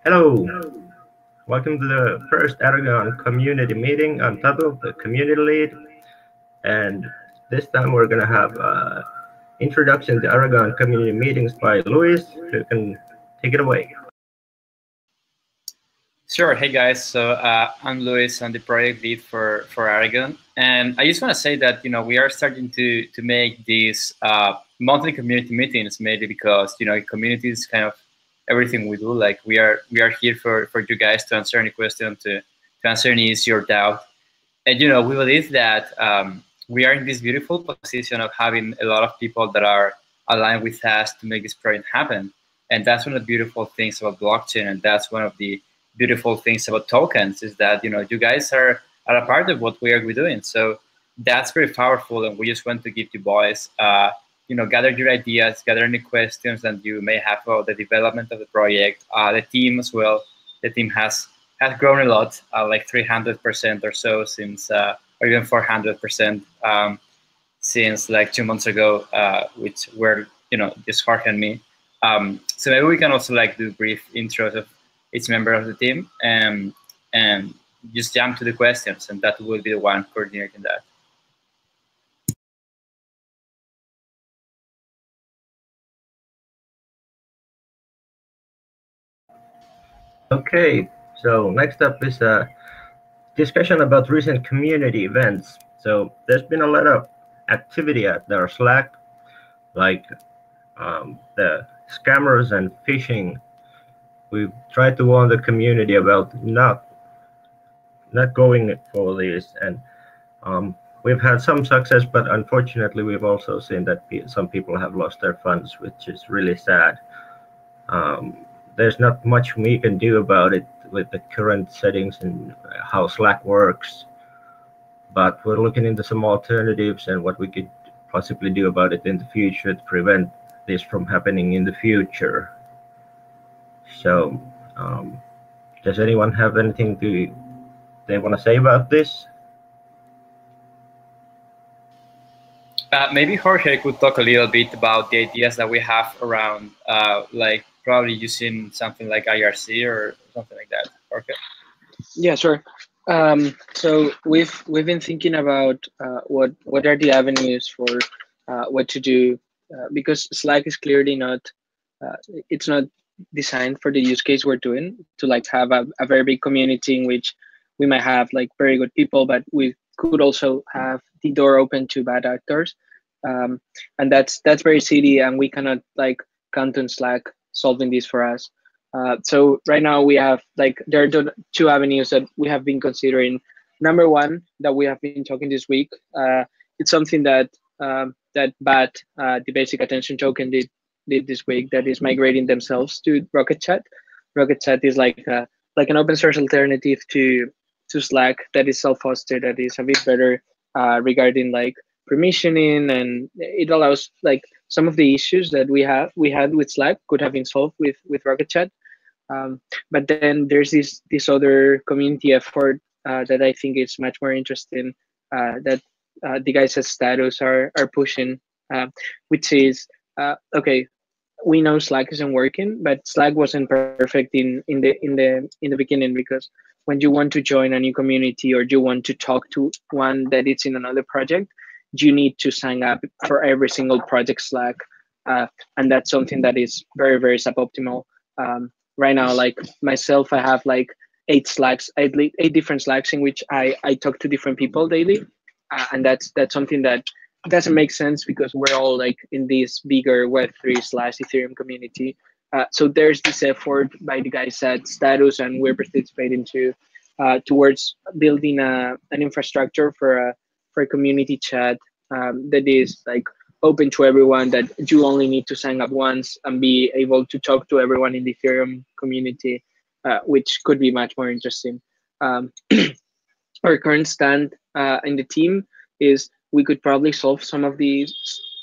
Hello, welcome to the first Aragon community meeting. I'm Tato, the community lead, and this time we're going to have introduction to Aragon community meetings by Luis, who can take it away. Sure. Hey guys. So I'm Luis. I'm the project lead for Aragon, and I just want to say that we are starting to make these monthly community meetings, maybe because community is kind of everything we do. Like we are here for you guys to answer any question, to answer any issue or doubt, and we believe that we are in this beautiful position of having a lot of people that are aligned with us to make this project happen. And that's one of the beautiful things about blockchain, and that's one of the beautiful things about tokens is that you guys are a part of what we are doing. So that's very powerful, and we just want to give you voice. Gather your ideas, gather any questions that you may have about the development of the project, the team as well. The team has grown a lot, like 300% or so since, or even 400% since like 2 months ago, which were just Jorge and me. So maybe we can also like do brief intros of each member of the team and just jump to the questions, and that will be the one coordinating that. Okay, so next up is a discussion about recent community events. So there's been a lot of activity at our Slack, like the scammers and phishing. We've tried to warn the community about not going for this, and we've had some success, but unfortunately we've also seen that some people have lost their funds, which is really sad. There's not much we can do about it with the current settings and how Slack works, but we're looking into some alternatives and what we could possibly do about it in the future to prevent this from happening in the future. So does anyone have anything they want to say about this? Maybe Jorge could talk a little bit about the ideas that we have around, like probably using something like IRC or something like that. Jorge? Yeah, sure. So we've been thinking about what are the avenues for what to do because Slack is clearly not it's not designed for the use case we're doing to like have a very big community in which we might have like very good people, but we could also have the door open to bad actors, and that's very silly, and we cannot like count on Slack solving this for us. So right now we have like there are two avenues that we have been considering. Number one that we have been talking this week, it's something that that BAT, the basic attention token, did this week. That is migrating themselves to Rocket Chat. Rocket Chat is like an open source alternative to Slack that is self-hosted, that is a bit better regarding like permissioning, and it allows like some of the issues that we had with Slack could have been solved with Rocket Chat. But then there's this other community effort that I think is much more interesting, that the guys at Status are pushing, which is okay. We know Slack isn't working, but Slack wasn't perfect in the beginning, because when you want to join a new community or you want to talk to one that is in another project, you need to sign up for every single project Slack, and that's something that is very suboptimal. Right now, like myself, I have like eight different Slacks in which I talk to different people daily, and that's something that doesn't make sense because we're all like in this bigger Web3/Ethereum community. So there's this effort by the guys at Status, and we're participating towards building an infrastructure for a community chat that is like open to everyone, that you only need to sign up once and be able to talk to everyone in the Ethereum community, which could be much more interesting. Our current stand in the team is we could probably solve some of these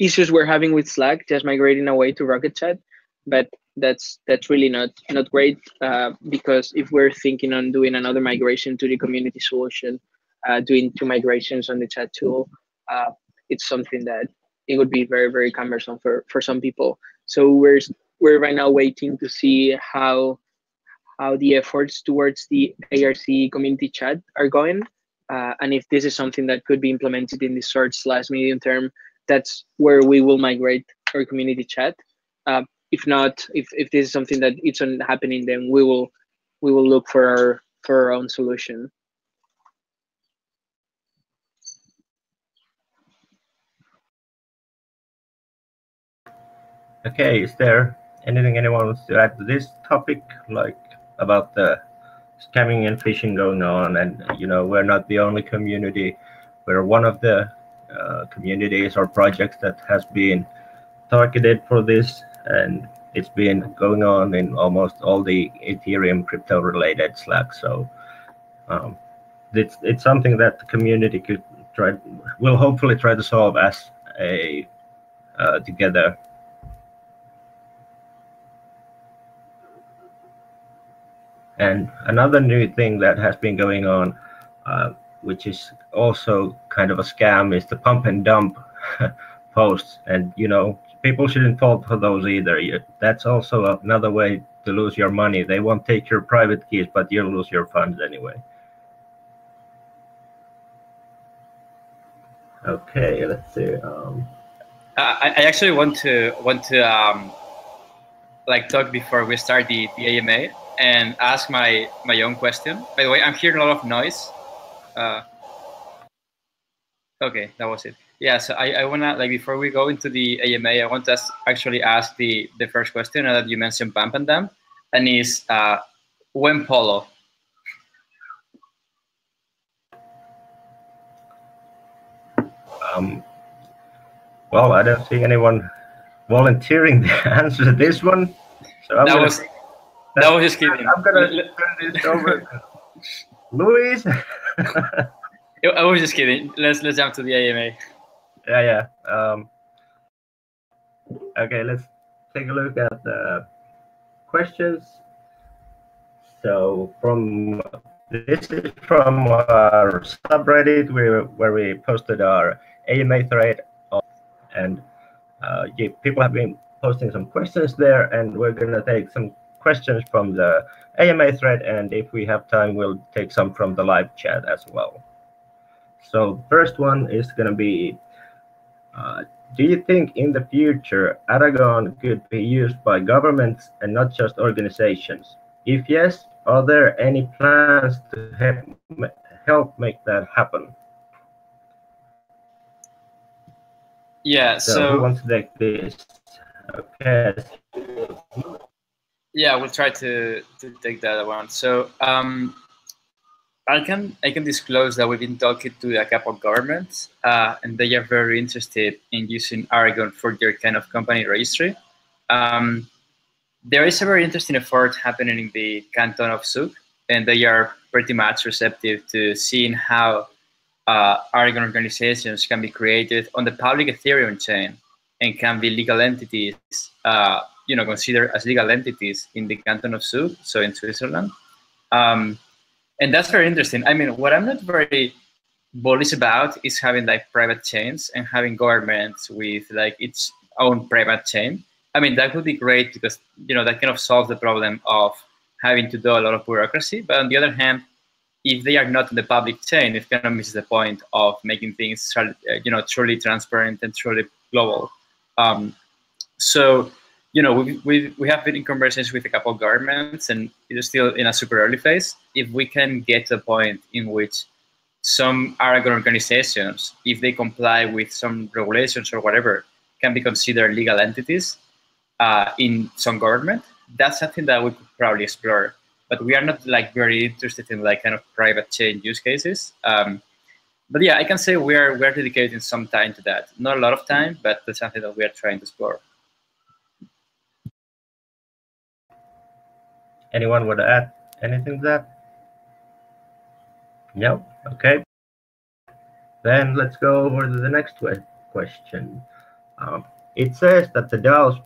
issues we're having with Slack just migrating away to Rocket Chat, but that's really not great, because if we're thinking on doing another migration to the community solution, doing two migrations on the chat tool, it's something that it would be very cumbersome for some people. So we're right now waiting to see how the efforts towards the ARC community chat are going, and if this is something that could be implemented in the short/medium term. That's where we will migrate our community chat. If not, if this is something that it's not happening, then we will look for our own solution. Okay, is there anything anyone wants to add to this topic, like about the scamming and phishing going on? And we're not the only community. We're one of the communities or projects that has been targeted for this, and it's been going on in almost all the Ethereum crypto related Slack. So it's something that the community will hopefully try to solve as a together. And another new thing that has been going on, which is also kind of a scam, is the pump and dump posts. And people shouldn't fall for those either. That's also another way to lose your money. They won't take your private keys, but you'll lose your funds anyway. Okay, let's see. I actually want to like talk before we start the AMA and ask my own question. By the way, I'm hearing a lot of noise. Okay, that was it. Yeah, so I wanna, like, before we go into the AMA, I want to actually ask the first question that you mentioned, pump and dump, and is when Polo. Well, I don't see anyone volunteering to answer this one, so that was just kidding. I'm gonna turn this over to Luis. I was just kidding. Let's jump to the AMA. Yeah. Okay, let's take a look at the questions. So this is from our subreddit where we posted our AMA thread, and people have been posting some questions there, and we're gonna take some questions from the AMA thread, and if we have time, we'll take some from the live chat as well. So first one is gonna be, do you think in the future Aragon could be used by governments and not just organizations? If yes, are there any plans to help make that happen? Yeah, so who wants to take this? Okay. Yeah, we'll try to take that one. So I can disclose that we've been talking to a couple of governments, and they are very interested in using Aragon for their kind of company registry. There is a very interesting effort happening in the canton of Zug, and they are pretty much receptive to seeing how Aragon organizations can be created on the public Ethereum chain and can be legal entities, considered as legal entities in the canton of Zug, so in Switzerland. And that's very interesting. I mean, what I'm not very bullish about is having like private chains and having governments with like its own private chain. I mean, that would be great because, that kind of solves the problem of having to do a lot of bureaucracy. But on the other hand, if they are not in the public chain, it kind of misses the point of making things, truly transparent and truly global. So, we have been in conversations with a couple of governments, and it is still in a super early phase. If we can get to a point in which some Aragon organizations, if they comply with some regulations or whatever, can be considered legal entities in some government, that's something that we could probably explore. But we are not like very interested in like kind of private chain use cases. But yeah, I can say we're dedicating some time to that. Not a lot of time, but that's something that we are trying to explore. Anyone would add anything to that? No? Okay. Then let's go over to the next question. It says that the DAOs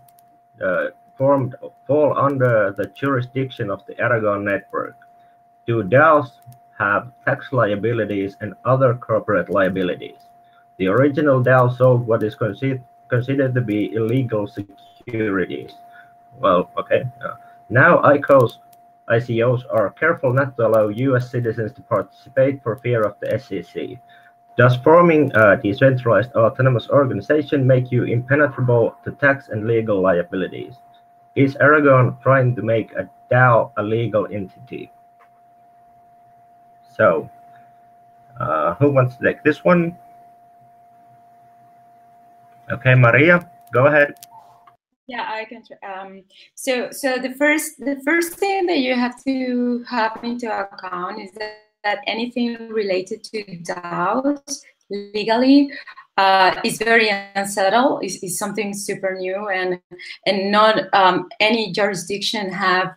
fall under the jurisdiction of the Aragon network. Do DAOs have tax liabilities and other corporate liabilities? The original DAO sold what is considered to be illegal securities. Well, okay. Now ICOs ICOs are careful not to allow US citizens to participate for fear of the SEC. Does forming a decentralized autonomous organization make you impenetrable to tax and legal liabilities? Is Aragon trying to make a DAO a legal entity? So, who wants to take this one? Okay, Maria, go ahead. Yeah, I can. So the first thing that you have to have into account is that anything related to DAOs legally is very unsettled. Is something super new, and not any jurisdiction have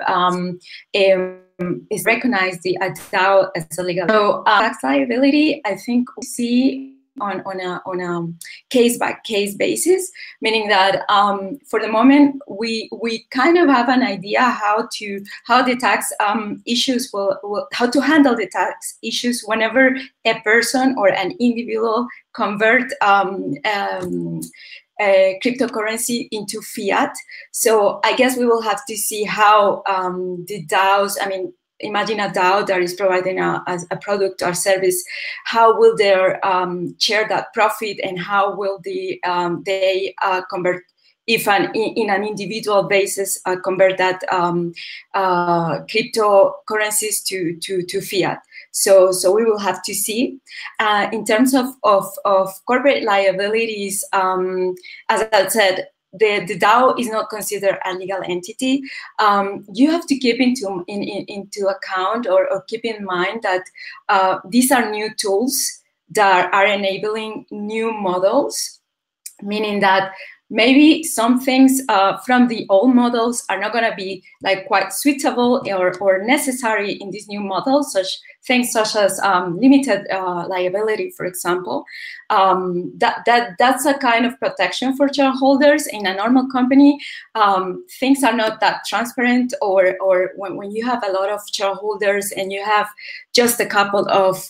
is recognized the DAO as a legal. So tax liability, I think we see on a case-by-case basis, meaning that for the moment we kind of have an idea how the tax issues will how to handle the tax issues whenever a person or an individual convert cryptocurrency into fiat. So I guess we will have to see how the DAOs, I mean, imagine a DAO that is providing a product or service. How will they share that profit, and how will they convert, if in an individual basis, convert that cryptocurrencies to fiat? So we will have to see. In terms of corporate liabilities, as I said, the DAO is not considered a legal entity. You have to keep into account or keep in mind that these are new tools that are enabling new models, meaning that maybe some things from the old models are not going to be like quite suitable or necessary in these new models, such as limited liability, for example. That's a kind of protection for shareholders. In a normal company, things are not that transparent, or when you have a lot of shareholders and you have just a couple of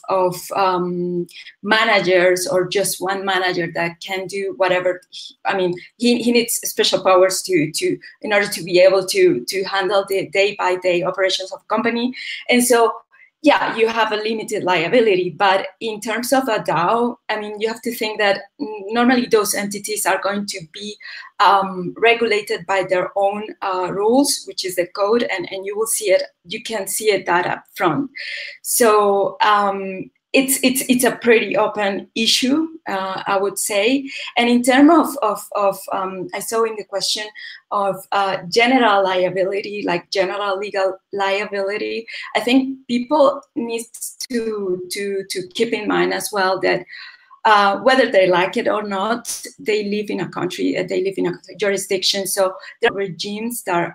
managers, or just one manager that can do whatever. I mean, he needs special powers in order to be able to handle the day-by-day operations of company. And so, yeah, you have a limited liability. But in terms of a DAO, I mean, you have to think that normally those entities are going to be regulated by their own rules, which is the code, and you will see it. You can see it that up front. So it's a pretty open issue, I would say. And in terms of I saw in the question of general liability, like general legal liability, I think people need to keep in mind as well that whether they like it or not, they live in a country, they live in a jurisdiction. So there are regimes that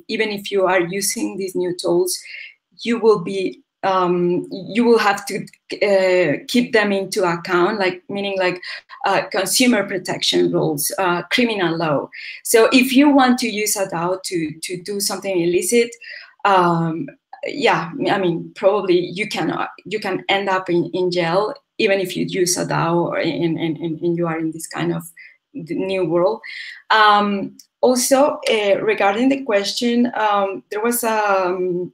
even if you are using these new tools, you will have to keep them into account, meaning consumer protection rules, criminal law. So if you want to use a DAO to do something illicit, yeah, I mean, probably you can end up in jail, even if you use a DAO and you are in this kind of new world. Also, regarding the question, there was the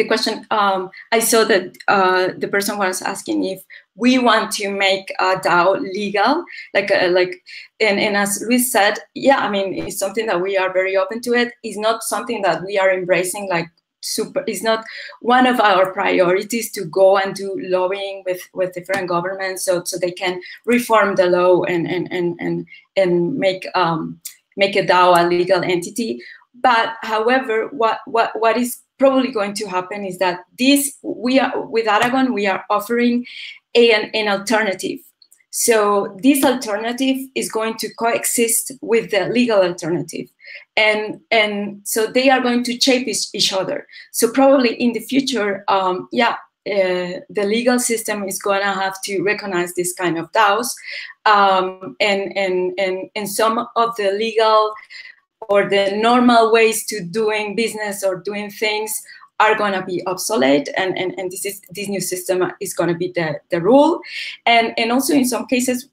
question, I saw that the person was asking if we want to make a DAO legal, and as Luis said, yeah, I mean, it's something that we are very open to it. It's not something that we are embracing it's not one of our priorities to go and do lobbying with different governments so they can reform the law and make a DAO a legal entity. But however, what is probably going to happen is that with Aragon, we are offering an alternative. So this alternative is going to coexist with the legal alternative. And so they are going to shape each other. So probably in the future, the legal system is going to have to recognize this kind of DAOs. And some of the legal or the normal ways to doing business or doing things are going to be obsolete, and this new system is going to be the rule. And also in some cases,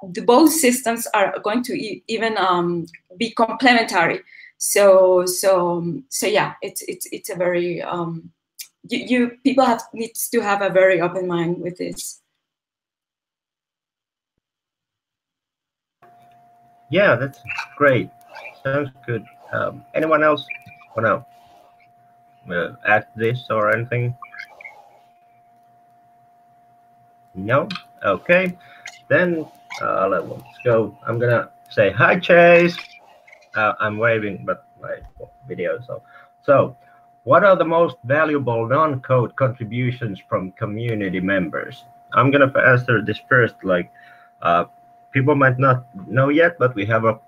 both systems are going to even be complementary. Yeah, it's a very people needs to have a very open mind with this. Yeah, that's great. Sounds good. Anyone else want to add this or anything? No? Okay. Then let's go. I'm going to say hi, Chase. I'm waving, but my video is off. So, what are the most valuable non-code contributions from community members? I'm going to answer this first. Like, people might not know yet, but we have a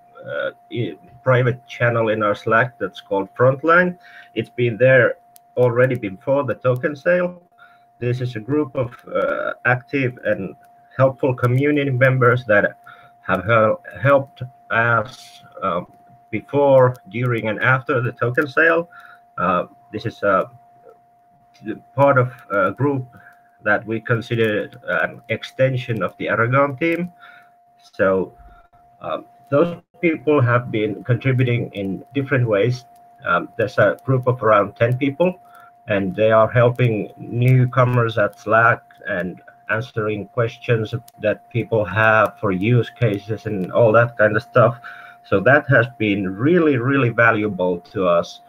private channel in our Slack that's called Frontline. It's been there already before the token sale. This is a group of active and helpful community members that have helped us before, during, and after the token sale. This is part of a group that we consider an extension of the Aragon team. So those people have been contributing in different ways. There's a group of around 10 people, and they are helping newcomers at Slack and answering questions that people have for use cases and all that kind of stuff. So that has been really, really valuable to us.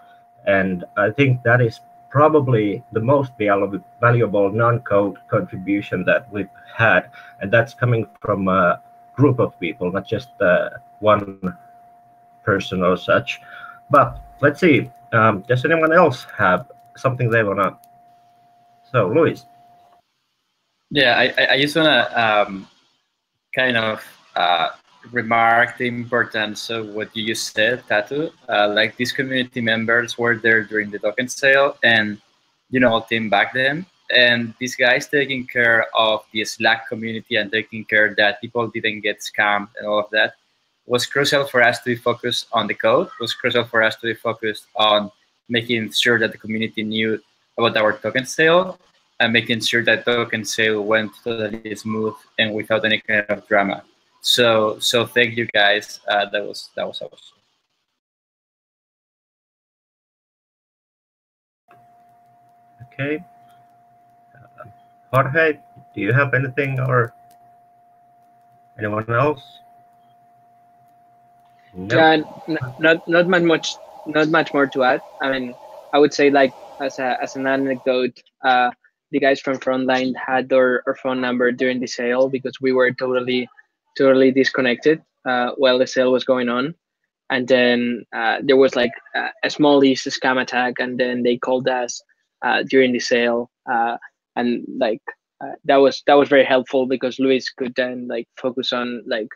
And I think that is probably the most valuable non-code contribution that we've had. And that's coming from a group of people, not just one person or such. But let's see, does anyone else have something they want to? So, Luis. Yeah, I just want to kind of remark the importance of what you just said, Tatu. Like these community members were there during the token sale, and all team back then. And these guys taking care of the Slack community and taking care that people didn't get scammed and all of that was crucial for us to be focused on the code, was crucial for us to be focused on making sure that the community knew about our token sale and making sure that token sale went totally smooth and without any kind of drama. So thank you guys. That was awesome. Okay. Jorge, do you have anything, or anyone else? No. Yeah, not much more to add. I mean, I would say, like, as an anecdote, the guys from Frontline had our phone number during the sale because we were totally disconnected while the sale was going on. And then there was like a small scam attack, and then they called us during the sale, and like that was very helpful because Luis could then like focus on like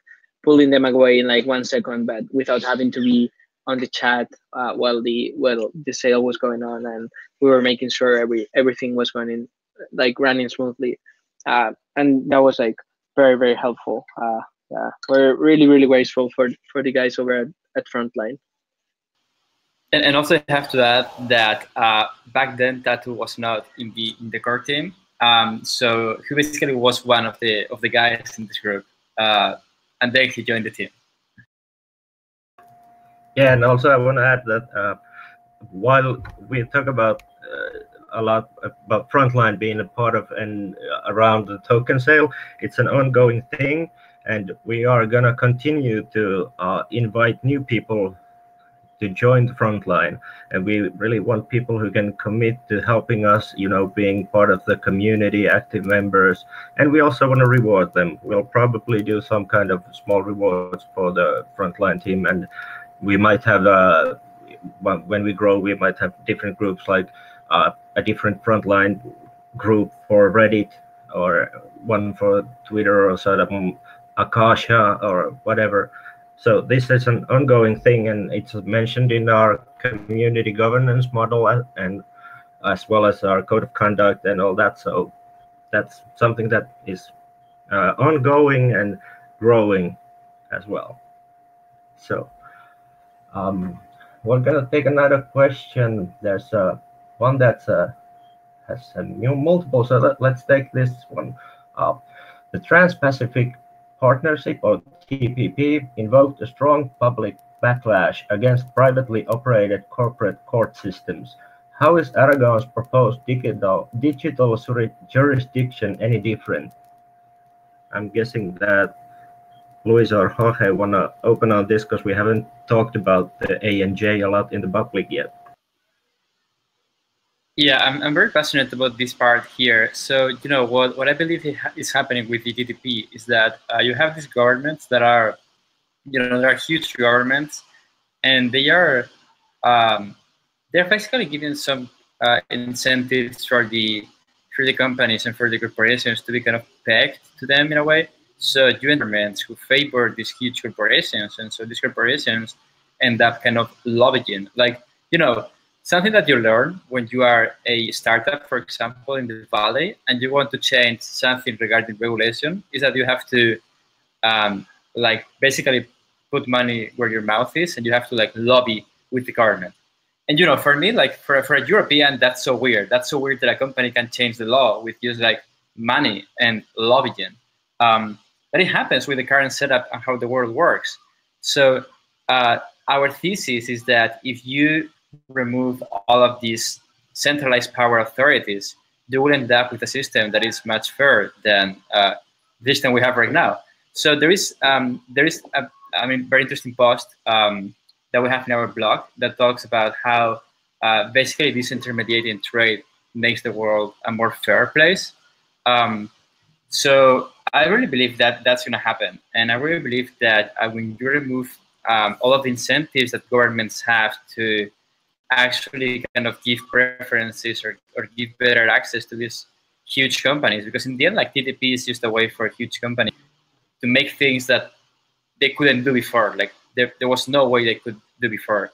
pulling them away in like 1 second, but without having to be on the chat while the sale was going on, and we were making sure everything was running smoothly, and that was like very, very helpful. Yeah, we're really grateful for the guys over at Frontline. And also I have to add that back then Tatu was not in the core team, so he basically was one of the guys in this group, and then he joined the team. Yeah, and also I want to add that while we talk about a lot about Frontline being a part of and around the token sale, it's an ongoing thing, and we are gonna continue to invite new people to join the Frontline, and we really want people who can commit to helping us, being part of the community, active members, and we also want to reward them. We'll probably do some kind of small rewards for the Frontline team, and we might have when we grow, we might have different groups, like a different Frontline group for Reddit, or one for Twitter, or sort of Akasha, or whatever. So this is an ongoing thing, and it's mentioned in our community governance model, and as well as our code of conduct and all that. So that's something that is ongoing and growing as well. So we're gonna take another question. There's one that's has multiple. So let's take this one. The Trans-Pacific Partnership, or TPP, invoked a strong public backlash against privately operated corporate court systems. How is Aragon's proposed digital jurisdiction any different? I'm guessing that Luis or Jorge want to open on this because we haven't talked about the ANJ a lot in the public yet. Yeah, I'm very passionate about this part here. So, what I believe is happening with the DTP is that you have these governments that are, there are huge governments, and they're basically giving some incentives for the companies and for the corporations to be kind of pegged to them in a way. So you have governments who favor these huge corporations, and so these corporations end up kind of lobbying. Like, something that you learn when you are a startup, for example, in the Valley, and you want to change something regarding regulation, is that you have to basically put money where your mouth is, and you have to lobby with the government. And for me, for a European, that's so weird. That's so weird that a company can change the law with just money and lobbying. But it happens with the current setup and how the world works. So our thesis is that if you remove all of these centralized power authorities, you will end up with a system that is much fairer than the system we have right now. So there is a very interesting post that we have in our blog that talks about how basically this intermediating trade makes the world a more fair place. So I really believe that that's going to happen. And I really believe that when you remove all of the incentives that governments have to actually kind of give preferences or give better access to these huge companies, because in the end, TTP is just a way for a huge company to make things that they couldn't do before. There was no way they could do before.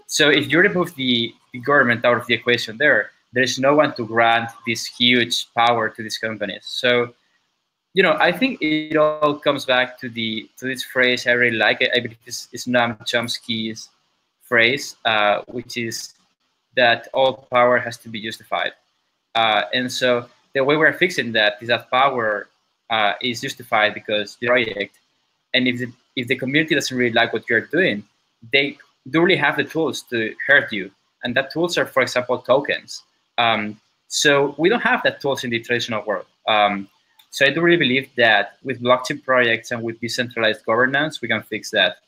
So if you remove the government out of the equation there's no one to grant this huge power to these companies. So, I think it all comes back to this phrase I really like. I believe it's Noam Chomsky's phrase, which is that all power has to be justified. And so the way we're fixing that is that power is justified because the project, and if the community doesn't really like what you're doing, they do really have the tools to hurt you. And that tools are, for example, tokens. So we don't have that tools in the traditional world. So I do really believe that with blockchain projects and with decentralized governance, we can fix that.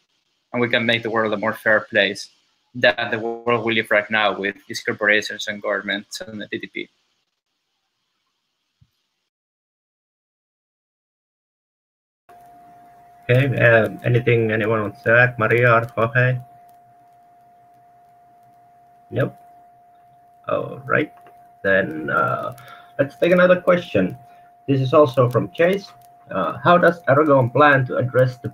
And we can make the world a more fair place than the world we live right now with these corporations and governments and the DTP. Okay, anything anyone wants to add? Maria or Jorge? Nope. All right, then let's take another question. This is also from Chase. How does Aragon plan to address the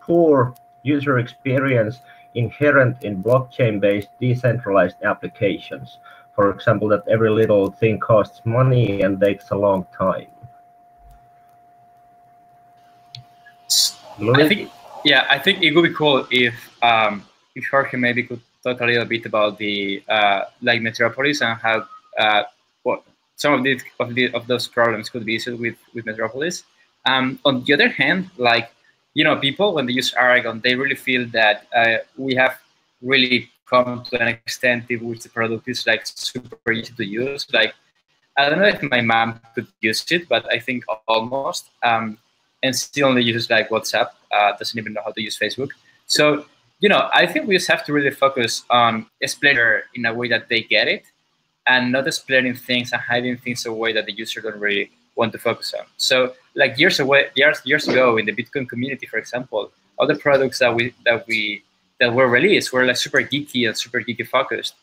poor user experience inherent in blockchain-based decentralized applications? For example, that every little thing costs money and takes a long time. I think it would be cool if Jorge maybe could talk a little bit about the Metropolis and how what some of those problems could be solved with Metropolis. On the other hand, people when they use Aragon, they really feel that we have really come to an extent in which the product is super easy to use. I don't know if my mom could use it, but I think almost. And she only uses WhatsApp, doesn't even know how to use Facebook. So, I think we just have to really focus on explaining in a way that they get it, and not explaining things and hiding things away that the user don't really want to focus on. So, years ago in the Bitcoin community, for example, all the products that were released were super geeky and super geeky focused.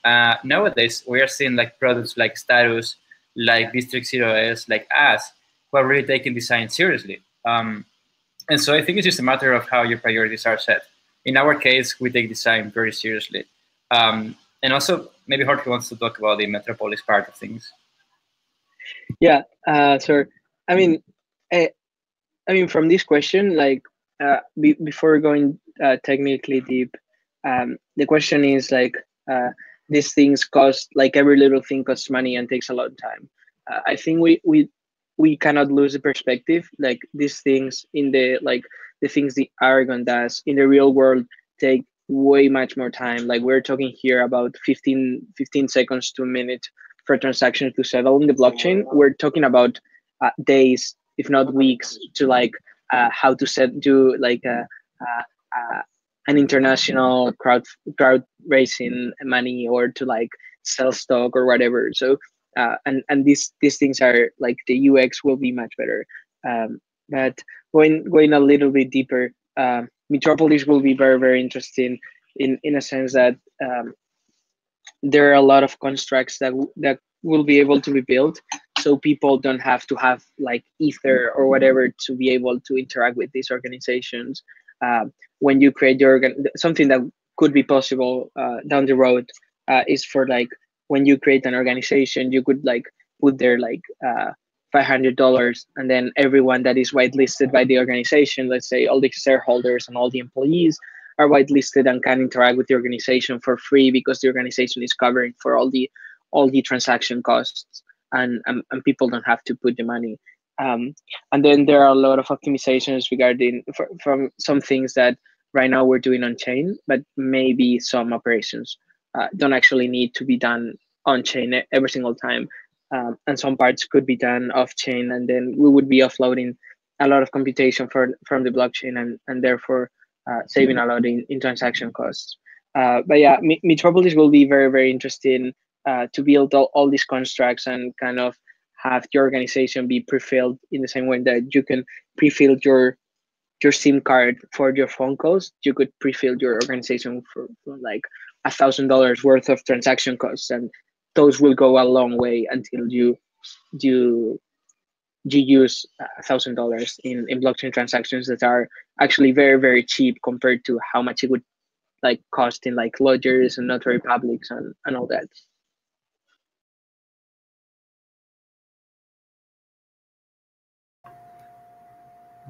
Nowadays, we are seeing products like Status, like District 0S, like us, who are really taking design seriously. And so I think it's just a matter of how your priorities are set. In our case, we take design very seriously. And also, maybe Jorge wants to talk about the Metropolis part of things. Yeah, so I mean, from this question, before going technically deep, the question is these things cost, every little thing costs money and takes a lot of time. I think we cannot lose the perspective. These things in the things the Aragon does in the real world take way much more time. Like we're talking here about 15 seconds to a minute for transactions to settle in the blockchain. We're talking about days, if not weeks, to like how to do like an international crowd raising money, or to like sell stock or whatever. So and these things are like, the UX will be much better. But going a little bit deeper, Metropolis will be very interesting in a sense that there are a lot of constructs that will be able to be built, so people don't have to have like Ether or whatever to be able to interact with these organizations. When you create your something that could be possible down the road is for like, when you create an organization, you could like put there like $500, and then everyone that is whitelisted by the organization, let's say all the shareholders and all the employees, are whitelisted and can interact with the organization for free, because the organization is covering for all the transaction costs, and people don't have to put the money. And then there are a lot of optimizations regarding from some things that right now we're doing on chain, but maybe some operations don't actually need to be done on chain every single time. And some parts could be done off chain, and then we would be offloading a lot of computation from the blockchain, and therefore saving a lot in transaction costs. But yeah, Metropolis will be very interesting to build all these constructs and kind of have your organization be pre-filled in the same way that you can pre-fill your SIM card for your phone calls. You could pre-fill your organization for like $1,000 worth of transaction costs, and those will go a long way until you use $1,000 in blockchain transactions that are actually very cheap compared to how much it would like cost in like lawyers and notary publics and all that.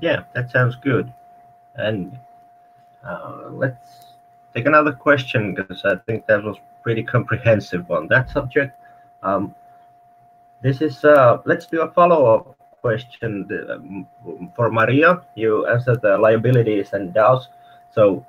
Yeah, that sounds good. And let's take another question, because I think that was pretty comprehensive on that subject. This is let's do a follow-up question for Maria. You answered the liabilities and DAOs. So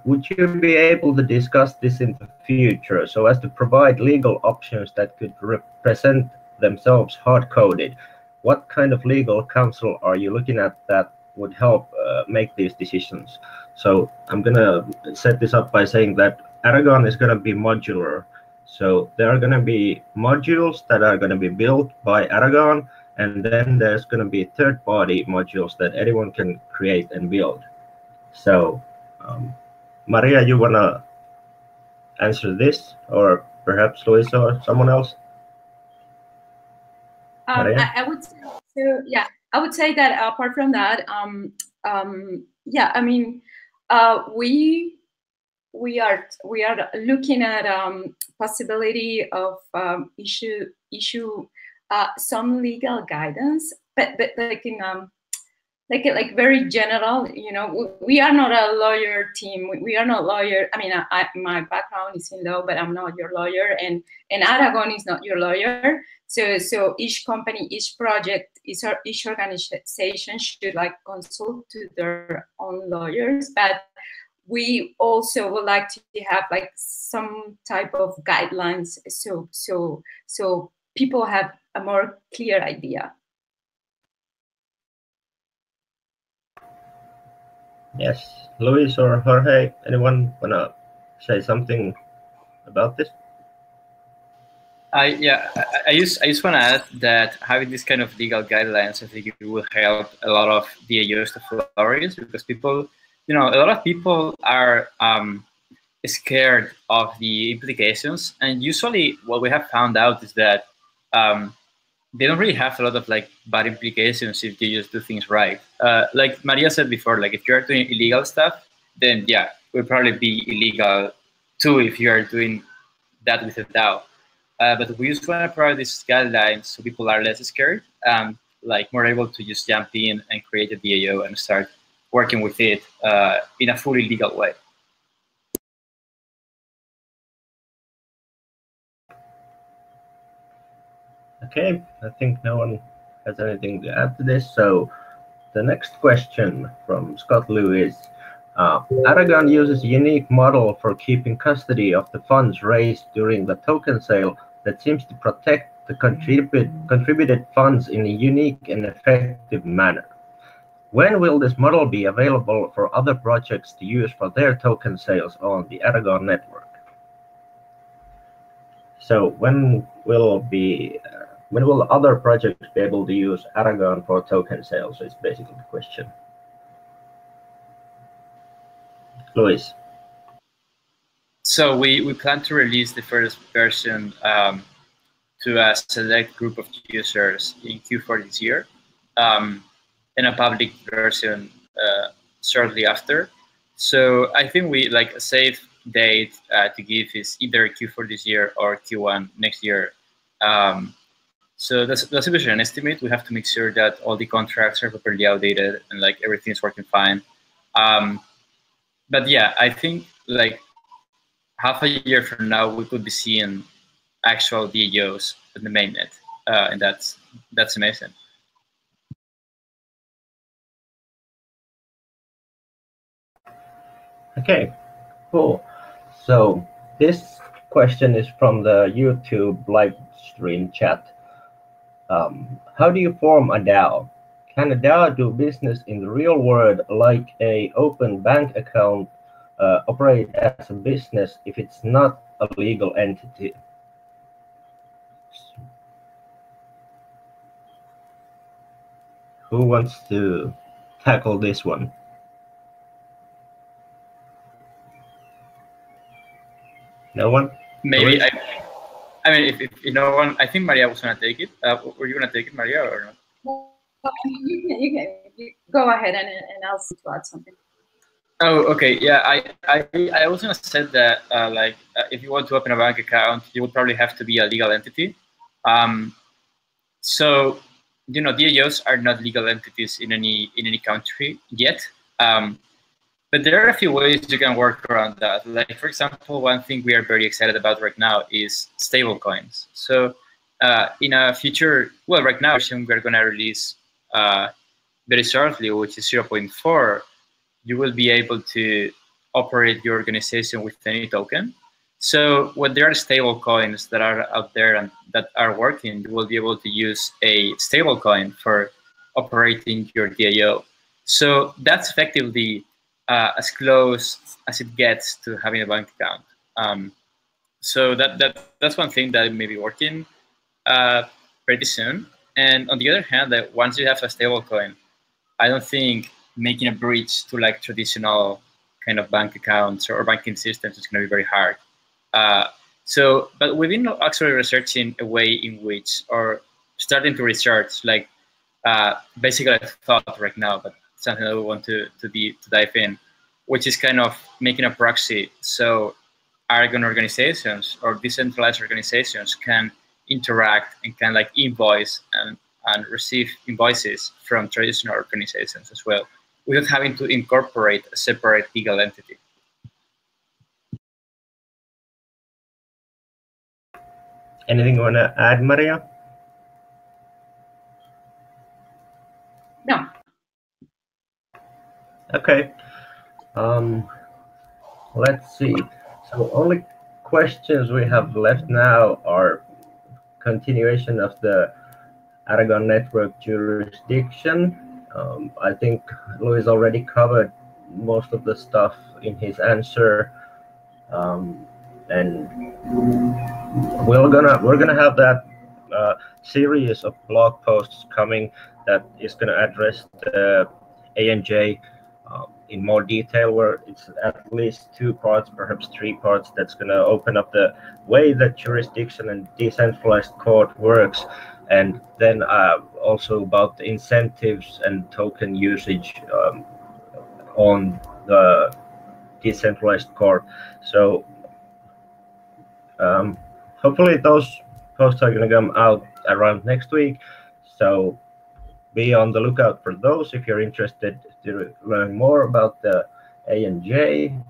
would you be able to discuss this in the future so as to provide legal options that could represent themselves hard-coded? What kind of legal counsel are you looking at that would help make these decisions? So I'm going to set this up by saying that Aragon is going to be modular. So there are going to be modules that are going to be built by Aragon, and then there's going to be third-party modules that anyone can create and build. So Maria, you want to answer this, or perhaps Luis or someone else? I would say, so yeah, I would say that apart from that, yeah, I mean, we are looking at possibility of issue some legal guidance, but like in like very general, you know, we are not a lawyer team. We are not lawyer. I mean, my background is in law, but I'm not your lawyer, and Aragon is not your lawyer. So each company, each project, each organization should like consult to their own lawyers. But we also would like to have like some type of guidelines, so people have a more clear idea. Yes, Luis or Jorge, anyone wanna say something about this? I just want to add that having this kind of legal guidelines, I think it will help a lot of DAOs to flourish, because people, you know, a lot of people are scared of the implications, and usually what we have found out is that they don't really have a lot of like bad implications if you just do things right. Like Maria said before, like if you are doing illegal stuff, then yeah, it will probably be illegal too if you are doing that with a DAO. But we just want to provide these guidelines so people are less scared, like more able to just jump in and create a DAO and start working with it in a fully legal way. Okay, I think no one has anything to add to this. So the next question from Scott Lewis: Aragon uses a unique model for keeping custody of the funds raised during the token sale that seems to protect the contributed funds in a unique and effective manner. When will this model be available for other projects to use for their token sales on the Aragon network? So when will other projects be able to use Aragon for token sales? Is basically the question. Luis. So we plan to release the first version to a select group of users in Q4 this year, and a public version shortly after. So I think we like a safe date to give is either Q4 this year or Q1 next year. So that's basically an estimate. We have to make sure that all the contracts are properly outdated and like everything is working fine. But yeah, I think like half a year from now we could be seeing actual DAOs in the mainnet, and that's amazing. Okay, cool. So this question is from the YouTube live stream chat. How do you form a DAO? Can a DAO do business in the real world like a open bank account operate as a business if it's not a legal entity? Who wants to tackle this one? No one? Maybe I mean, if no one, I think Maria was gonna take it. Were you gonna take it, Maria, or not? Well, you go ahead and I'll see to add something. Oh, okay. Yeah, I was gonna say that if you want to open a bank account, you would probably have to be a legal entity. So you know, DAOs are not legal entities in any country yet. But there are a few ways you can work around that. Like, for example, one thing we are very excited about right now is stablecoins. So in a future, well, right now we're going to release very shortly, which is 0.4, you will be able to operate your organization with any token. So when there are stablecoins that are out there and that are working, you will be able to use a stablecoin for operating your DAO. So that's effectively as close as it gets to having a bank account. So that's one thing that may be working pretty soon. And on the other hand, that once you have a stablecoin, I don't think making a bridge to like traditional kind of bank accounts or banking systems is going to be very hard. But we've been actually researching a way in which, or starting to research, like basically a thought right now, but something that we want to dive in, which is kind of making a proxy so Aragon organizations or decentralized organizations can interact and can like invoice and receive invoices from traditional organizations as well, without having to incorporate a separate legal entity. Anything you want to add, Maria? No. Okay. Let's see. So only questions we have left now are continuation of the Aragon network jurisdiction. I think Luis already covered most of the stuff in his answer, and we're gonna have that series of blog posts coming that is gonna address the ANJ in more detail, where it's at least 2 parts, perhaps 3 parts, that's going to open up the way that jurisdiction and decentralized court works, and then also about the incentives and token usage on the decentralized court. So hopefully those posts are going to come out around next week. So be on the lookout for those if you're interested to learn more about the ANJ.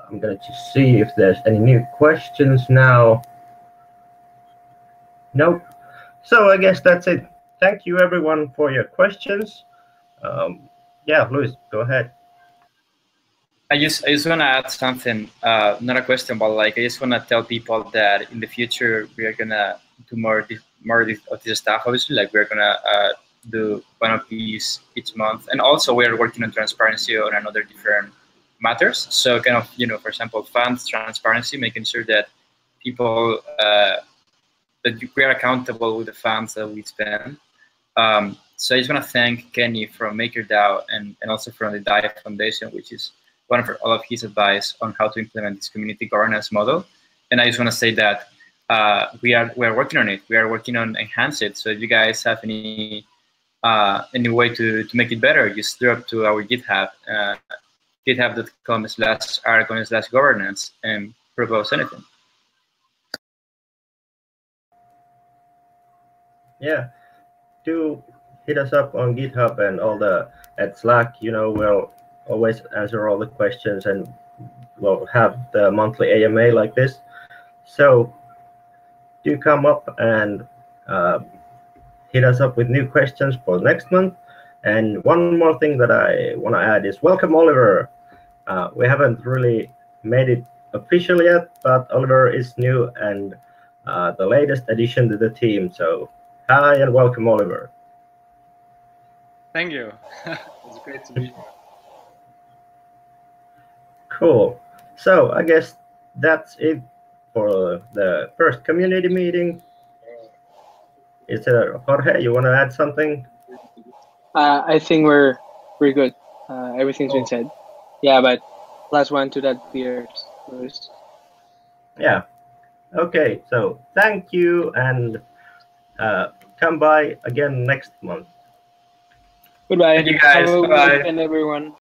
I'm going to just see if there's any new questions now. Nope. So I guess that's it. Thank you everyone for your questions. Yeah, Luis, go ahead. I just want to add something, not a question, but like I just want to tell people that in the future we are gonna do more of this stuff. Obviously, like we're gonna do one of these each month, and also we are working on transparency on another different matters. So kind of, you know, for example, funds transparency, making sure that people that we are accountable with the funds that we spend. So I just want to thank Kenny from MakerDAO and also from the DAI Foundation, which is one of all of his advice on how to implement this community governance model. And I just want to say that we are working on it. We are working on enhance it. So if you guys have any way to make it better, just drop to our GitHub, github.com/Aragon/governance, and propose anything. Yeah, do hit us up on GitHub and all at Slack. You know, we'll always answer all the questions, and we'll have the monthly AMA like this. So do come up and hit us up with new questions for next month. And one more thing that I want to add is welcome, Oliver. We haven't really made it official yet, but Oliver is new and the latest addition to the team. So hi and welcome, Oliver. Thank you. It's great to be here. Cool. So I guess that's it for the first community meeting. Is there, Jorge, you want to add something? I think we're good. Everything's been said. Yeah, but last one to that beer, Luis. Yeah. Okay. So thank you, and come by again next month. Goodbye. Thank you guys. Have a good Bye. weekend, everyone.